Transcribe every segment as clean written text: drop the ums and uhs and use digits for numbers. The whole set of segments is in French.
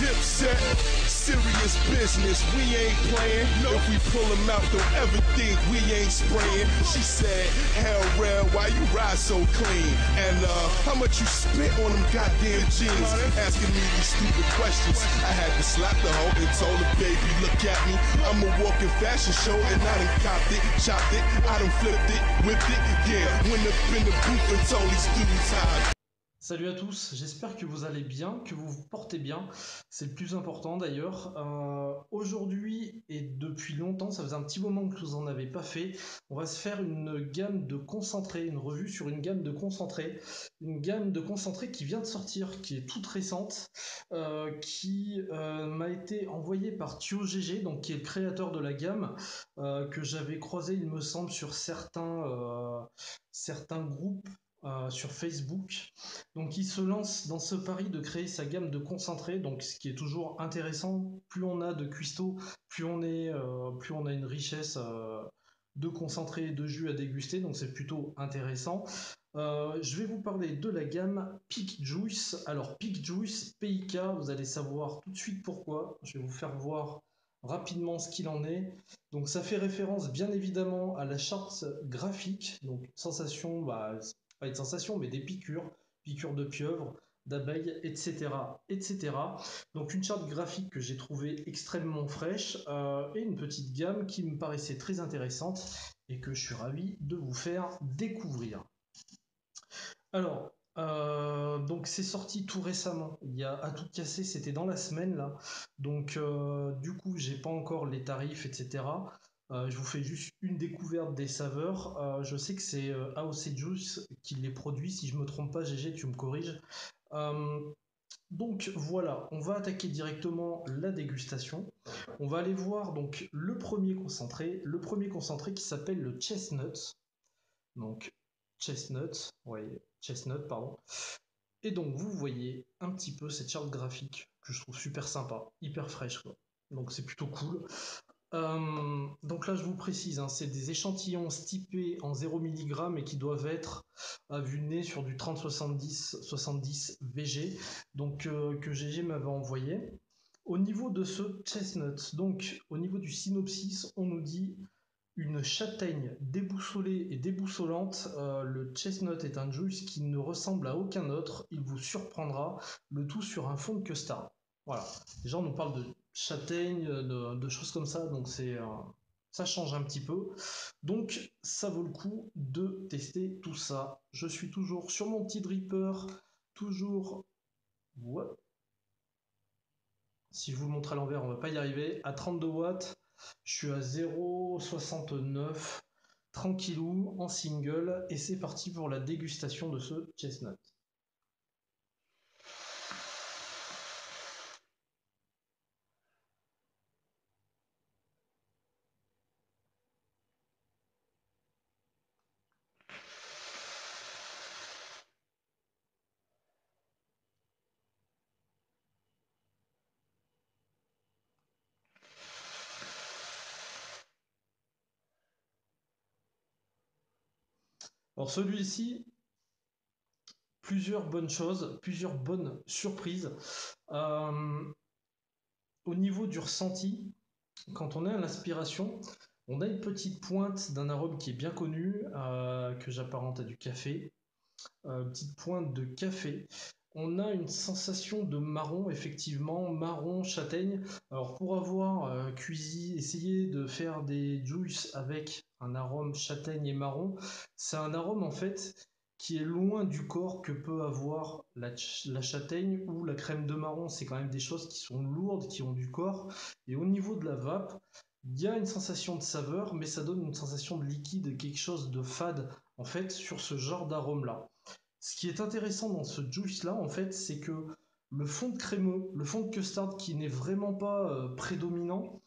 Dipset, serious business, we ain't playing. If we pull them out, don't ever think we ain't spraying. She said, hell red, why you ride so clean? And how much you spent on them goddamn jeans? Asking me these stupid questions. I had to slap the hoe and told her, baby, look at me. I'm a walking fashion show and I done copped it, chopped it, I done flipped it, whipped it. Yeah, went up in the booth and told these dudes how. Salut à tous, j'espère que vous allez bien, que vous vous portez bien, c'est le plus important d'ailleurs. Aujourd'hui et depuis longtemps, ça faisait un petit moment que je vous en avais pas fait, on va se faire une gamme de concentrés, une revue sur une gamme de concentrés qui vient de sortir, qui est toute récente, qui m'a été envoyée par TioGG, donc qui est le créateur de la gamme, que j'avais croisé il me semble sur certains groupes sur Facebook. Donc il se lance dans ce pari de créer sa gamme de concentrés, donc ce qui est toujours intéressant. Plus on a de cuistots, plus on a une richesse de concentrés et de jus à déguster, donc c'est plutôt intéressant. Je vais vous parler de la gamme Peak Juice. Alors Peak Juice, PIK, vous allez savoir tout de suite pourquoi. Je vais vous faire voir rapidement ce qu'il en est. Donc ça fait référence bien évidemment à la charte graphique, donc sensation, pas une sensation, mais des piqûres de pieuvre, d'abeilles, etc., etc. Donc une charte graphique que j'ai trouvée extrêmement fraîche et une petite gamme qui me paraissait très intéressante et que je suis ravi de vous faire découvrir. Alors, donc c'est sorti tout récemment. Il y a à tout casser, c'était dans la semaine là. Donc du coup, j'ai pas encore les tarifs, etc. Je vous fais juste une découverte des saveurs. Je sais que c'est AOC Juice qui les produit. Si je me trompe pas, GG, tu me corriges. Euh, donc voilà, on va attaquer directement la dégustation. On va aller voir donc le premier concentré qui s'appelle le Chestnut. Donc Chestnut, ouais, Chestnut, pardon. Et donc vous voyez un petit peu cette charte graphique que je trouve super sympa, hyper fraîche quoi. Donc c'est plutôt cool. Donc là je vous précise, hein, c'est des échantillons stipés en 0 mg et qui doivent être à vue de nez sur du 30-70 VG, donc que GG m'avait envoyé. Au niveau de ce chestnut, donc au niveau du synopsis, on nous dit une châtaigne déboussolée et déboussolante, le chestnut est un juice qui ne ressemble à aucun autre, il vous surprendra, le tout sur un fond de custard. Voilà, déjà on nous parle de châtaigne, de choses comme ça, donc ça change un petit peu. Donc ça vaut le coup de tester tout ça. Je suis toujours sur mon petit dripper, toujours... Ouais. Si je vous le montre à l'envers, on va pas y arriver. À 32 watts, je suis à 0,69, tranquillou, en single, et c'est parti pour la dégustation de ce chestnut. Alors celui-ci, plusieurs bonnes choses, plusieurs bonnes surprises. Euh, Au niveau du ressenti, quand on est à l'inspiration, on a une petite pointe d'un arôme qui est bien connu, que j'apparente à du café. Petite pointe de café. On a une sensation de marron, effectivement, marron, châtaigne. Alors pour avoir essayé de faire des juices avec un arôme châtaigne et marron, c'est un arôme en fait qui est loin du corps que peut avoir la châtaigne ou la crème de marron. C'est quand même des choses qui sont lourdes, qui ont du corps. Et au niveau de la vape, il y a une sensation de saveur, mais ça donne une sensation de liquide, quelque chose de fade en fait sur ce genre d'arôme-là. Ce qui est intéressant dans ce juice-là, en fait, c'est que le fond de crémeux, le fond de custard qui n'est vraiment pas prédominant,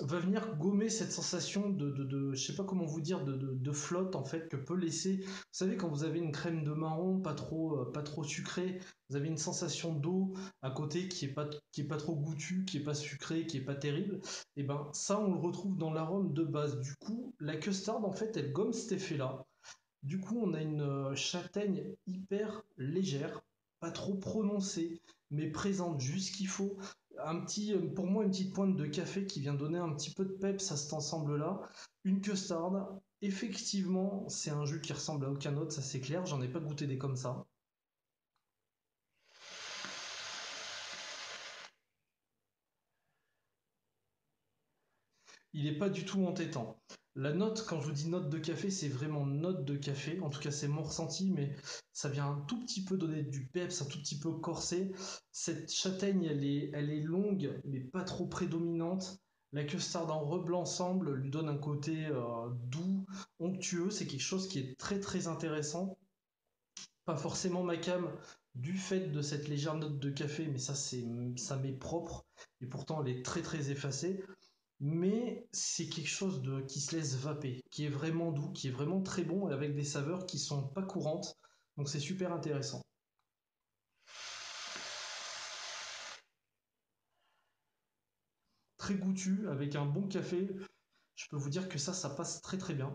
va venir gommer cette sensation je sais pas comment vous dire, de flotte en fait que peut laisser. Vous savez quand vous avez une crème de marron pas trop sucrée, vous avez une sensation d'eau à côté qui est pas trop goûtue, qui est pas sucrée, qui est pas terrible. Et ben ça on le retrouve dans l'arôme de base. Du coup la custard en fait elle gomme cet effet-là. Du coup, on a une châtaigne hyper légère, pas trop prononcée, mais présente juste ce qu'il faut. Pour moi, une petite pointe de café qui vient donner un petit peu de peps à cet ensemble-là. Une custard, effectivement, c'est un jus qui ressemble à aucun autre, ça c'est clair, j'en ai pas goûté des comme ça. Il n'est pas du tout entêtant. La note, quand je vous dis note de café, c'est vraiment note de café. En tout cas, c'est mon ressenti, mais ça vient un tout petit peu donner du peps, un tout petit peu corsé. Cette châtaigne, elle est longue, mais pas trop prédominante. La custard en reblanc ensemble lui donne un côté doux, onctueux. C'est quelque chose qui est très très intéressant. Pas forcément ma cam du fait de cette légère note de café, mais ça m'est propre et pourtant elle est très très effacée. Mais c'est quelque chose qui se laisse vaper, qui est vraiment doux, qui est vraiment très bon et avec des saveurs qui sont pas courantes. Donc c'est super intéressant. Très goûtu, avec un bon café, je peux vous dire que ça passe très très bien.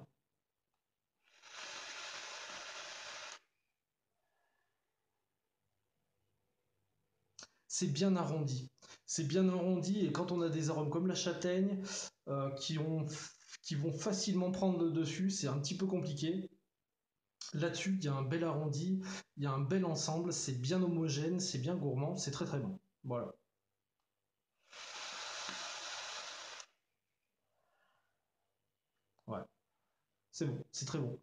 C'est bien arrondi. C'est bien arrondi et quand on a des arômes comme la châtaigne euh, qui, ont, qui vont facilement prendre le dessus, c'est un petit peu compliqué. Là-dessus, il y a un bel arrondi, il y a un bel ensemble, c'est bien homogène, c'est bien gourmand, c'est très très bon. Voilà. Ouais, c'est bon, c'est très bon.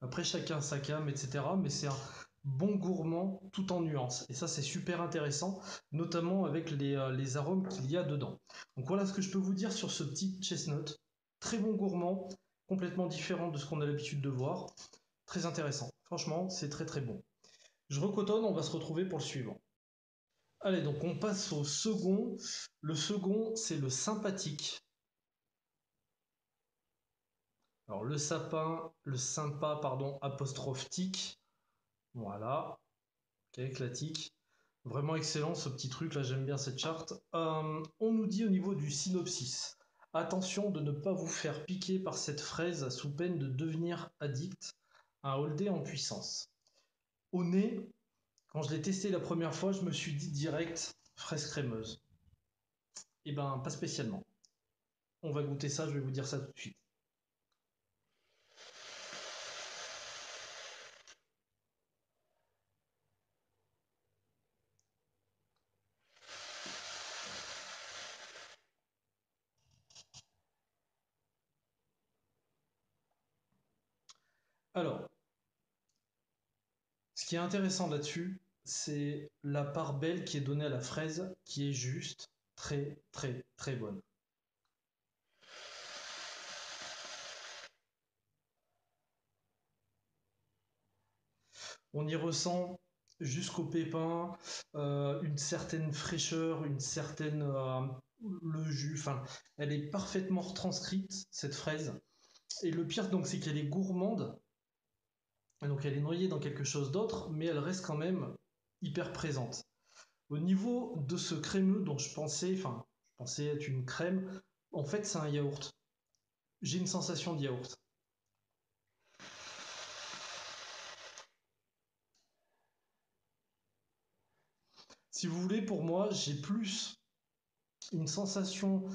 Après, chacun sa cam, etc. Mais c'est un bon gourmand tout en nuances. Et ça, c'est super intéressant, notamment avec les arômes qu'il y a dedans. Donc voilà ce que je peux vous dire sur ce petit chestnut. Très bon gourmand, complètement différent de ce qu'on a l'habitude de voir. Très intéressant. Franchement, c'est très très bon. Je recotonne, on va se retrouver pour le suivant. Allez, donc on passe au second. Le second, c'est le sympathique. Alors le sympa, pardon, apostrophe tic. Voilà, ok, classique. Vraiment excellent ce petit truc là, j'aime bien cette charte. On nous dit au niveau du synopsis, attention de ne pas vous faire piquer par cette fraise sous peine de devenir addict. Un holdé en puissance. Au nez, quand je l'ai testé la première fois, je me suis dit direct fraise crémeuse. Eh ben, pas spécialement. On va goûter ça, je vais vous dire ça tout de suite. Alors, ce qui est intéressant là-dessus, c'est la part belle qui est donnée à la fraise, qui est juste très très très bonne. On y ressent jusqu'au pépin une certaine fraîcheur, une certaine le jus. Enfin, elle est parfaitement retranscrite cette fraise. Et le pire donc, c'est qu'elle est gourmande. Et donc elle est noyée dans quelque chose d'autre, mais elle reste quand même hyper présente. Au niveau de ce crémeux dont je pensais être une crème, en fait c'est un yaourt. J'ai une sensation de yaourt. Si vous voulez, pour moi, j'ai plus une sensation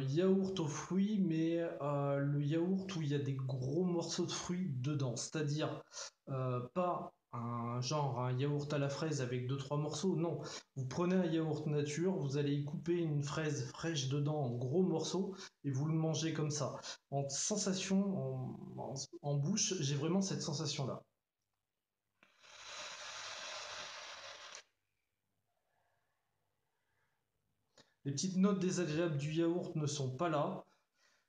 yaourt aux fruits, mais le yaourt où il y a des gros morceaux de fruits dedans. C'est-à-dire pas un genre un yaourt à la fraise avec deux trois morceaux, non. Vous prenez un yaourt nature, vous allez y couper une fraise fraîche dedans en gros morceaux et vous le mangez comme ça. En sensation, en bouche, j'ai vraiment cette sensation-là. Les petites notes désagréables du yaourt ne sont pas là.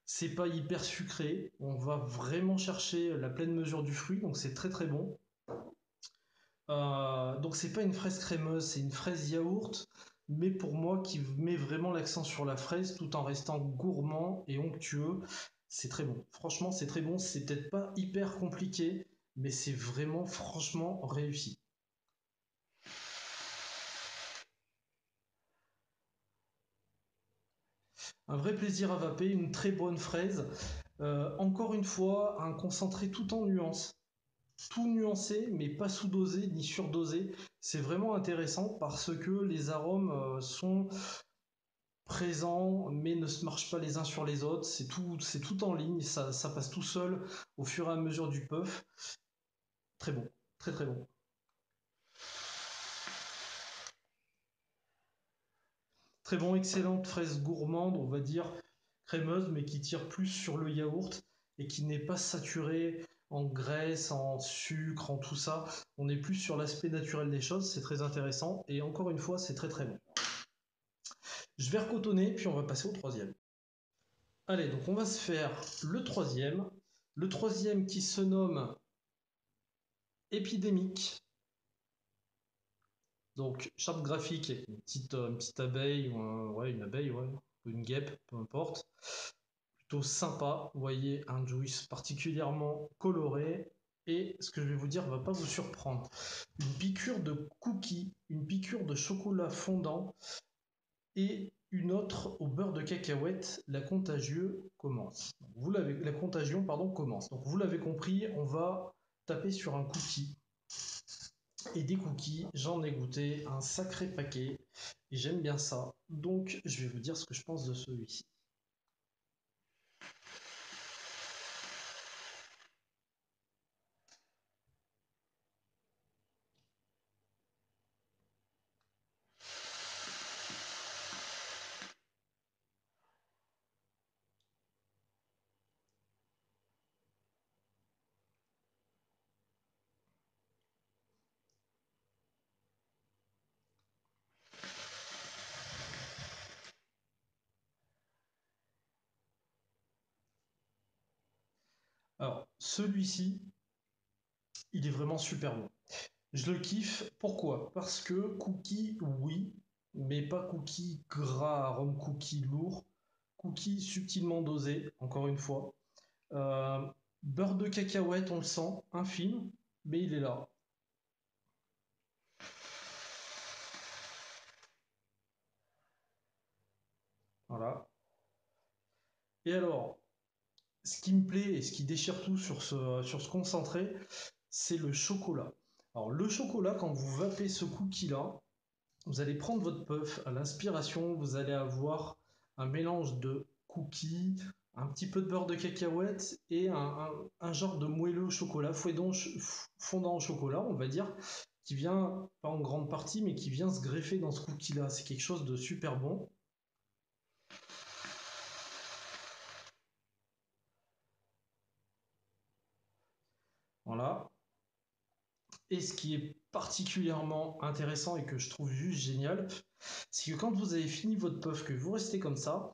C'est pas hyper sucré. On va vraiment chercher la pleine mesure du fruit, donc c'est très très bon. Donc c'est pas une fraise crémeuse, c'est une fraise yaourt, mais pour moi qui met vraiment l'accent sur la fraise tout en restant gourmand et onctueux. C'est très bon. Franchement, c'est très bon. C'est peut-être pas hyper compliqué, mais c'est vraiment franchement réussi. Un vrai plaisir à vaper, une très bonne fraise. Encore une fois, un concentré tout en nuances. tout nuancé, mais pas sous-dosé ni surdosé. C'est vraiment intéressant parce que les arômes sont présents, mais ne se marchent pas les uns sur les autres. C'est tout en ligne, ça passe tout seul au fur et à mesure du puff. Très bon, très très bon. Très bon, excellente fraise gourmande, on va dire crémeuse, mais qui tire plus sur le yaourt et qui n'est pas saturée en graisse, en sucre, en tout ça. On est plus sur l'aspect naturel des choses, c'est très intéressant. Et encore une fois, c'est très très bon. Je vais recotonner, puis on va passer au troisième. Allez, donc on va se faire le troisième. Le troisième qui se nomme Épidémique. Donc, charte graphique avec une petite abeille, ou ouais, une abeille, ouais, ou une guêpe, peu importe. Plutôt sympa, vous voyez, un juice particulièrement coloré. Et ce que je vais vous dire ne va pas vous surprendre. Une piqûre de cookies, une piqûre de chocolat fondant et une autre au beurre de cacahuète. La contagieux commence. La contagion, pardon, commence. Donc vous l'avez compris, on va taper sur un cookie. Et des cookies, j'en ai goûté un sacré paquet et j'aime bien ça. Donc je vais vous dire ce que je pense de celui-ci. Alors celui-ci, il est vraiment super bon. Je le kiffe. Pourquoi? Parce que cookie, oui, mais pas cookie gras, arôme cookie lourd. Cookie subtilement dosé, encore une fois. Euh, Beurre de cacahuète, on le sent, infime, mais il est là. Voilà. Et alors, ce qui me plaît et ce qui déchire tout sur ce concentré, c'est le chocolat. Alors, le chocolat, quand vous vapez ce cookie-là, vous allez prendre votre puff à l'inspiration, vous allez avoir un mélange de cookies, un petit peu de beurre de cacahuète et un genre de moelleux au chocolat, fondant au chocolat, on va dire, qui vient, pas en grande partie, mais qui vient se greffer dans ce cookie-là. C'est quelque chose de super bon. Voilà. Et ce qui est particulièrement intéressant et que je trouve juste génial, c'est que quand vous avez fini votre puff, que vous restez comme ça,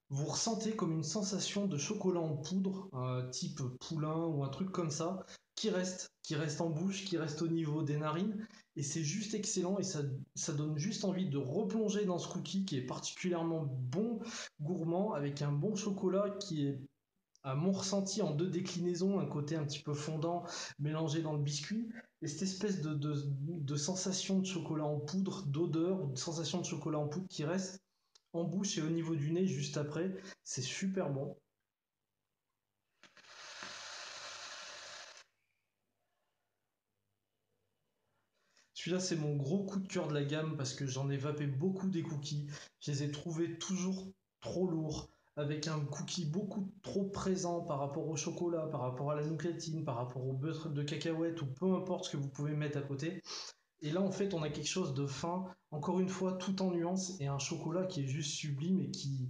vous ressentez comme une sensation de chocolat en poudre, type poulain ou un truc comme ça, qui reste en bouche, qui reste au niveau des narines, et c'est juste excellent, et ça donne juste envie de replonger dans ce cookie qui est particulièrement bon, gourmand, avec un bon chocolat qui est, à mon ressenti, en deux déclinaisons, un côté un petit peu fondant mélangé dans le biscuit, et cette espèce de sensation de chocolat en poudre, d'odeur, ou de sensation de chocolat en poudre qui reste en bouche et au niveau du nez juste après. C'est super bon. Celui-là, c'est mon gros coup de cœur de la gamme parce que j'en ai vapé beaucoup des cookies. Je les ai trouvés toujours trop lourds, avec un cookie beaucoup trop présent par rapport au chocolat, par rapport à la nougatine, par rapport au beurre de cacahuète ou peu importe ce que vous pouvez mettre à côté. Et là, en fait, on a quelque chose de fin, encore une fois, tout en nuances, et un chocolat qui est juste sublime et qui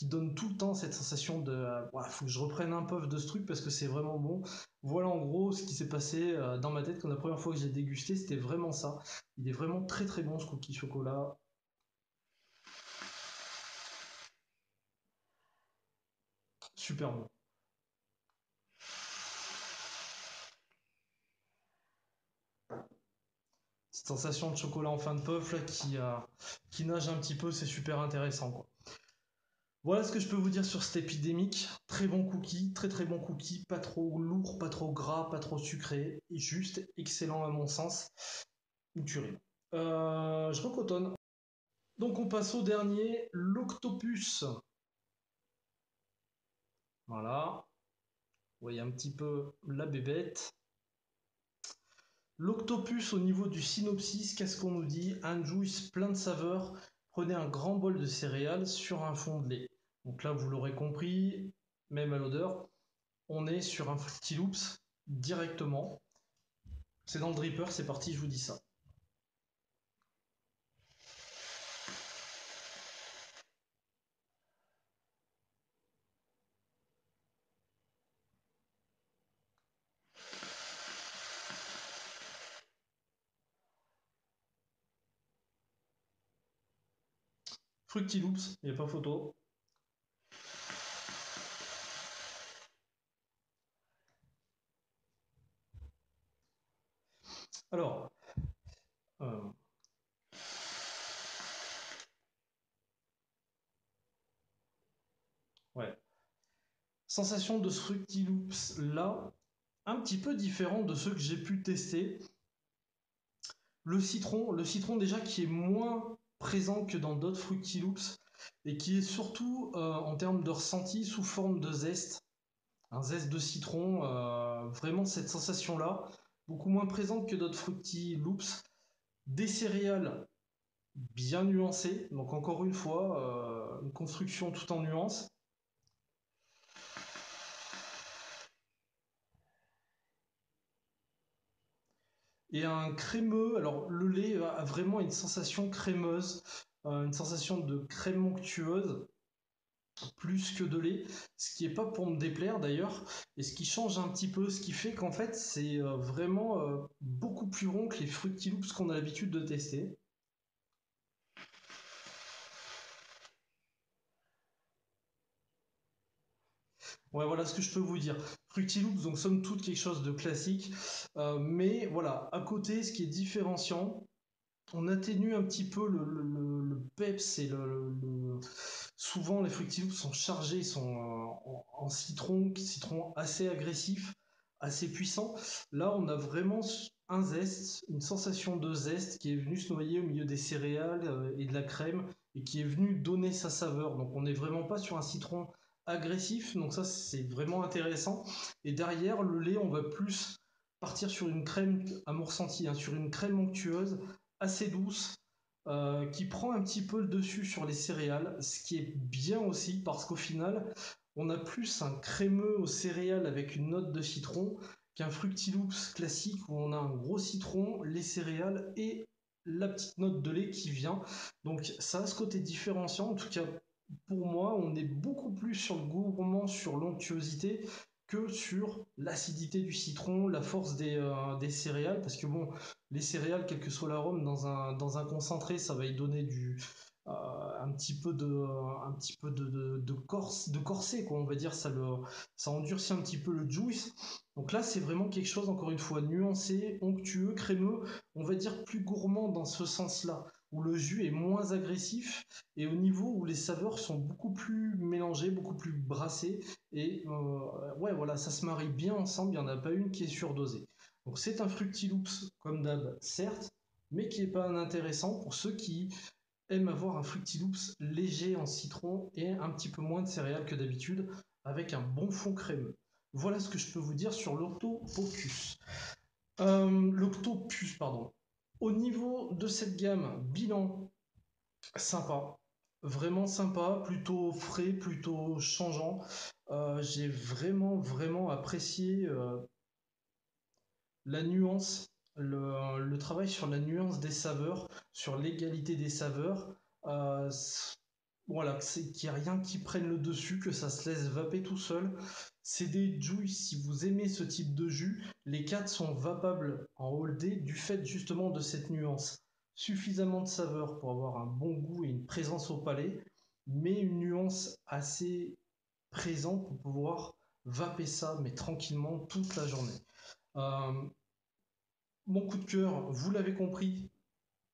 donne tout le temps cette sensation de ouais, faut que je reprenne un puff de ce truc parce que c'est vraiment bon. Voilà en gros ce qui s'est passé dans ma tête quand la première fois que j'ai dégusté, c'était vraiment ça. Il est vraiment très très bon ce cookie chocolat, super bon. Cette sensation de chocolat en fin de puff là, qui nage un petit peu, c'est super intéressant quoi. Voilà ce que je peux vous dire sur cette épidémique. Très bon cookie, très très bon cookie, pas trop lourd, pas trop gras, pas trop sucré, et juste excellent à mon sens. Une tuerie. Je recotonne. Donc on passe au dernier, l'octopus. Voilà. Vous voyez un petit peu la bébête. L'octopus au niveau du synopsis, qu'est-ce qu'on nous dit? Un juice plein de saveurs. Prenez un grand bol de céréales sur un fond de lait. Donc là, vous l'aurez compris, même à l'odeur, on est sur un Fruity Loops directement. C'est dans le dripper, c'est parti, je vous dis ça. Fruity Loops, il n'y a pas photo. Alors, euh, ouais. Sensation de ce Fruity Loops là, un petit peu différent de ceux que j'ai pu tester. Le citron déjà qui est moins présent que dans d'autres Fruity Loops et qui est surtout en termes de ressenti sous forme de zeste, un zeste de citron, vraiment cette sensation-là, beaucoup moins présente que d'autres Fruity Loops. Des céréales bien nuancées, donc encore une fois, une construction tout en nuances. Et un crémeux, alors le lait a vraiment une sensation crémeuse, une sensation de crème onctueuse, plus que de lait, ce qui est pas pour me déplaire d'ailleurs, et ce qui change un petit peu, ce qui fait qu'en fait c'est vraiment beaucoup plus rond que les Fruity Loops qu'on a l'habitude de tester. Ouais, voilà ce que je peux vous dire. Fruity Loops, donc somme toute quelque chose de classique, mais voilà, à côté, ce qui est différenciant, on atténue un petit peu le peps et souvent les Fruity Loops sont chargés, sont en citron assez agressif, assez puissant. Là, on a vraiment un zeste, une sensation de zeste qui est venu se noyer au milieu des céréales et de la crème et qui est venu donner sa saveur. Donc, on n'est vraiment pas sur un citron agressif, donc ça c'est vraiment intéressant. Et derrière, le lait, on va plus partir sur une crème à mon ressenti, hein, sur une crème onctueuse assez douce, qui prend un petit peu le dessus sur les céréales, ce qui est bien aussi parce qu'au final, on a plus un crémeux aux céréales avec une note de citron qu'un Fruity Loops classique où on a un gros citron, les céréales et la petite note de lait qui vient. Donc ça a ce côté différenciant, en tout cas pour moi, on est beaucoup plus sur le gourmand, sur l'onctuosité que sur l'acidité du citron, la force des céréales, parce que bon, les céréales, quel que soit l'arôme, dans un concentré, ça va y donner un petit peu de corse, de corset, quoi, on va dire, ça endurcit un petit peu le juice. Donc là, c'est vraiment quelque chose, encore une fois, nuancé, onctueux, crémeux, on va dire plus gourmand dans ce sens-là, où le jus est moins agressif, et au niveau où les saveurs sont beaucoup plus mélangées, beaucoup plus brassées, et ouais, voilà, ça se marie bien ensemble, il n'y en a pas une qui est surdosée. Donc c'est un Fruity Loops comme d'hab, certes, mais qui n'est pas inintéressant pour ceux qui aiment avoir un Fruity Loops léger en citron et un petit peu moins de céréales que d'habitude, avec un bon fond crémeux. Voilà ce que je peux vous dire sur l'Octopus. L'Octopus, pardon. Au niveau de cette gamme, bilan sympa, vraiment sympa, plutôt frais, plutôt changeant. J'ai vraiment, vraiment apprécié la nuance, le travail sur la nuance des saveurs, sur l'égalité des saveurs. Euh, voilà, qu'il n'y a rien qui prenne le dessus, que ça se laisse vaper tout seul. C'est des juice, si vous aimez ce type de jus, les 4 sont vapables en all day du fait justement de cette nuance. Suffisamment de saveur pour avoir un bon goût et une présence au palais, mais une nuance assez présente pour pouvoir vaper ça, mais tranquillement toute la journée. Euh, Mon coup de cœur, vous l'avez compris,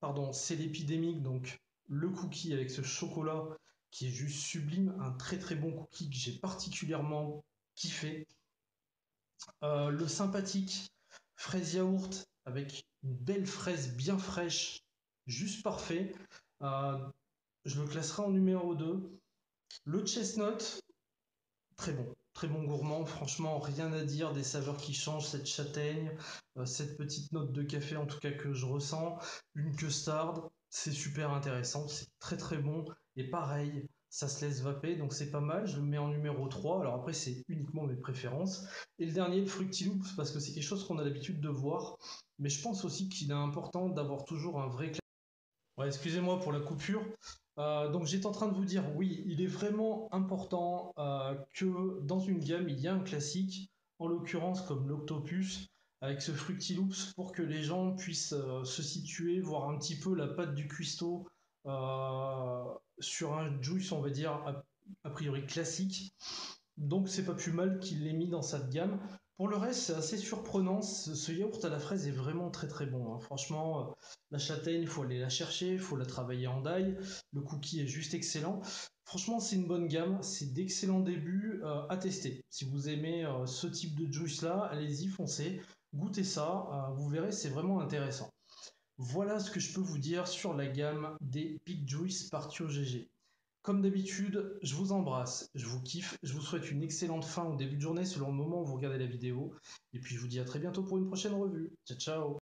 pardon, c'est l'épidémique, donc le cookie avec ce chocolat qui est juste sublime, un très très bon cookie que j'ai particulièrement kiffé. Le sympathique fraise yaourt avec une belle fraise bien fraîche, juste parfait. Euh, je le classerai en numéro 2. Le chestnut, très bon. très bon gourmand, franchement, rien à dire, des saveurs qui changent, cette châtaigne, cette petite note de café en tout cas que je ressens, une custard, c'est super intéressant, c'est très très bon, et pareil, ça se laisse vaper, donc c'est pas mal, je le mets en numéro 3. Alors après c'est uniquement mes préférences. Et le dernier, le Fruity Loops, parce que c'est quelque chose qu'on a l'habitude de voir, mais je pense aussi qu'il est important d'avoir toujours un vrai... Ouais, excusez-moi pour la coupure. Donc j'étais en train de vous dire, oui, il est vraiment important que dans une gamme, il y a un classique, en l'occurrence comme l'Octopus, avec ce Fruity Loops, pour que les gens puissent se situer, voir un petit peu la patte du cuistot euh, sur un juice, on va dire, a priori classique. Donc c'est pas plus mal qu'il l'ait mis dans cette gamme. Pour le reste, c'est assez surprenant. Ce yaourt à la fraise est vraiment très très bon, hein. Franchement, la châtaigne, il faut aller la chercher, il faut la travailler en die. Le cookie est juste excellent. Franchement, c'est une bonne gamme. C'est d'excellents débuts à tester. Si vous aimez ce type de juice là, allez-y, foncez, goûtez ça. Vous verrez, c'est vraiment intéressant. Voilà ce que je peux vous dire sur la gamme des Peak Juice Partio GG. Comme d'habitude, je vous embrasse, je vous kiffe, je vous souhaite une excellente fin ou début de journée selon le moment où vous regardez la vidéo. Et puis je vous dis à très bientôt pour une prochaine revue. Ciao ciao.